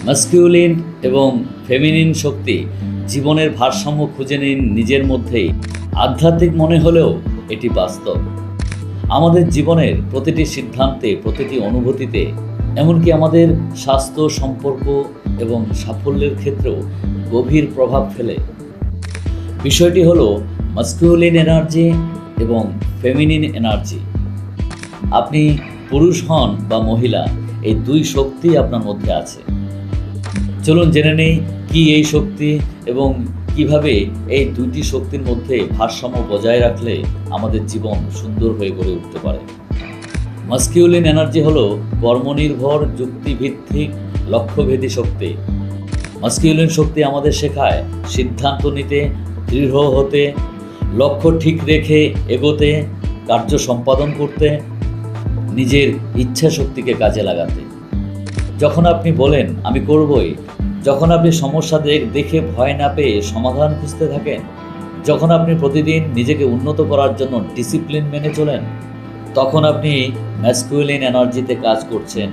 Masculine এবং feminine শক্তি জীবনের ভারসাম্য খুঁজে নিন নিজের মধ্যেই। আধ্যাত্মিক মনে হলেও এটি বাস্তব। আমাদের জীবনের প্রতিটি সিদ্ধান্তে, প্রতিটি অনুভূতিতে, এমনকি আমাদের স্বাস্থ্য, সম্পর্ক এবং সাফল্যের ক্ষেত্রেও গভীর প্রভাব ফেলে। বিষয়টি হলো মাস্কিউলিন এনার্জি এবং ফেমিনিন এনার্জি। আপনি পুরুষ হন বা মহিলা, এই দুই শক্তি আপনার মধ্যে আছে। চলুন জেনে নেই কি এই শক্তি এবং কিভাবে এই দুইটি শক্তির মধ্যে ভারসাম্য বজায় রাখলে আমাদের জীবন সুন্দর হয়ে গড়ে উঠতে পারে। মাস্কিউলিন এনার্জি হলো কর্মনির্ভর, যুক্তিভিত্তিক, লক্ষ্যভেদী শক্তি। মাস্কিউলিন শক্তি আমাদের শেখায় সিদ্ধান্ত নিতে, দৃঢ় হতে, লক্ষ্য ঠিক রেখে এগোতে, কার্য সম্পাদন করতে, নিজের ইচ্ছা শক্তিকে কাজে লাগাতে। যখন আপনি বলেন আমি করবই, যখন আপনি সমস্যা দেখে ভয় না পেয়ে সমাধান খুঁজতে থাকেন, যখন আপনি প্রতিদিন নিজেকে উন্নত করার জন্য ডিসিপ্লিন মেনে চলেন, তখন আপনি মাস্কিউলিন এনার্জিতে কাজ করছেন।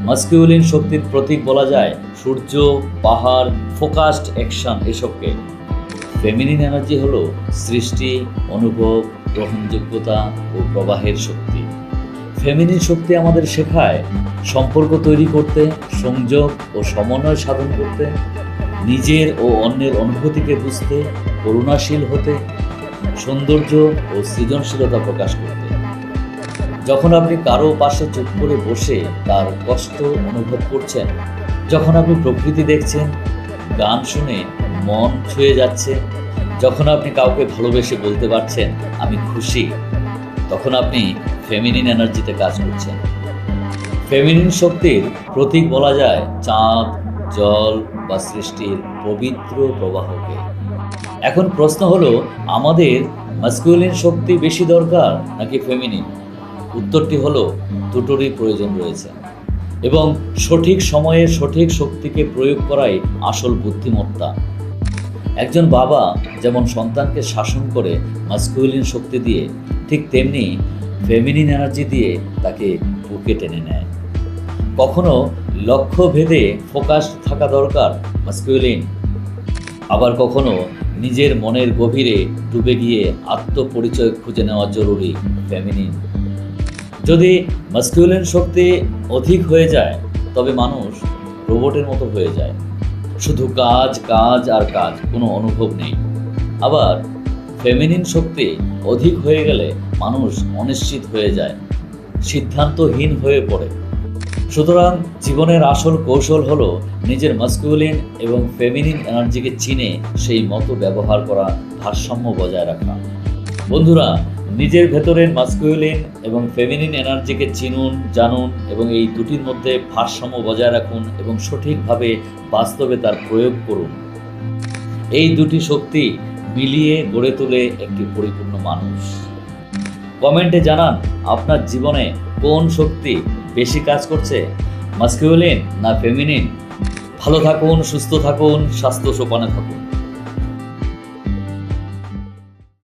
মাস্কিউলিন শক্তির প্রতীক বলা যায় সূর্য, পাহাড়, ফোকাসড অ্যাকশন এসবকে। ফেমিনিন এনার্জি হলো সৃষ্টি, অনুভব, গ্রহণযোগ্যতা ও প্রবাহের শক্তি। ফেমিনিন শক্তি আমাদের শেখায় সম্পর্ক তৈরি করতে, সংযোগ ও সমন্বয় সাধন করতে, নিজের ও অন্যের অনুভূতিকে বুঝতে, করুণাশীল হতে, সৌন্দর্য ও সৃজনশীলতা প্রকাশ করতে। যখন আপনি কারো পাশে চুপ করে বসে তার কষ্ট অনুভব করছেন, যখন আপনি প্রকৃতি দেখছেন, গান শুনে মন ছুঁয়ে যাচ্ছে, যখন আপনি কাউকে ভালোবেসে বলতে পারছেন আমি খুশি, তখন আপনি ফেমিনিন এনার্জিতে কাজ করছেন। ফেমিনিন শক্তির প্রতীক বলা যায় চাঁদ, জল বা সৃষ্টির পবিত্র প্রবাহকে। এখন প্রশ্ন হলো, আমাদের মাস্কিউলিন শক্তি বেশি দরকার নাকি ফেমিনিন? উত্তরটি হলো দুটোরই প্রয়োজন রয়েছে এবং সঠিক সময়ে সঠিক শক্তিকে প্রয়োগ করাই আসল বুদ্ধিমত্তা। একজন বাবা যেমন সন্তানকে শাসন করে মাস্কিউলিন শক্তি দিয়ে, ঠিক তেমনি ফেমিনিন এনার্জি দিয়ে তাকে বুকে টেনে নেয়। কখনো লক্ষ্য ভেদে ফোকাস থাকা দরকার মাস্কিউলিন, আবার কখনো নিজের মনের গভীরে ডুবে গিয়ে আত্মপরিচয় খুঁজে নেওয়া জরুরি ফেমিনিন। যদি মাস্কিউলিন শক্তি অধিক হয়ে যায় তবে মানুষ রোবটের মতো হয়ে যায়, শুধু কাজ কাজ আর কাজ, কোনো অনুভব নেই। আবার ফেমিনিন শক্তি অধিক হয়ে গেলে মানুষ অনিশ্চিত হয়ে যায়, সিদ্ধান্তহীন হয়ে পড়ে। সুতরাং জীবনের আসল কৌশল হলো নিজের মাস্কিউলিন এবং ফেমিনিন এনার্জিকে চিনে সেই মতো ব্যবহার করা, ভারসাম্য বজায় রাখা। বন্ধুরা, নিজের ভেতরের মাস্কিউলিন এবং ফেমিনিন এনার্জিকে চিনুন, জানুন এবং এই দুটির মধ্যে ভারসাম্য বজায় রাখুন এবং সঠিকভাবে বাস্তবে তার প্রয়োগ করুন। এই দুটি শক্তি মিলিয়ে গড়ে তোলে একটি পরিপূর্ণ মানুষ। কমেন্টে জানান আপনার জীবনে কোন শক্তি বেশি কাজ করছে, মাস্কিউলিন না ফেমিনিন? ভালো থাকুন, সুস্থ থাকুন, স্বাস্থ্য সোপানে থাকুন।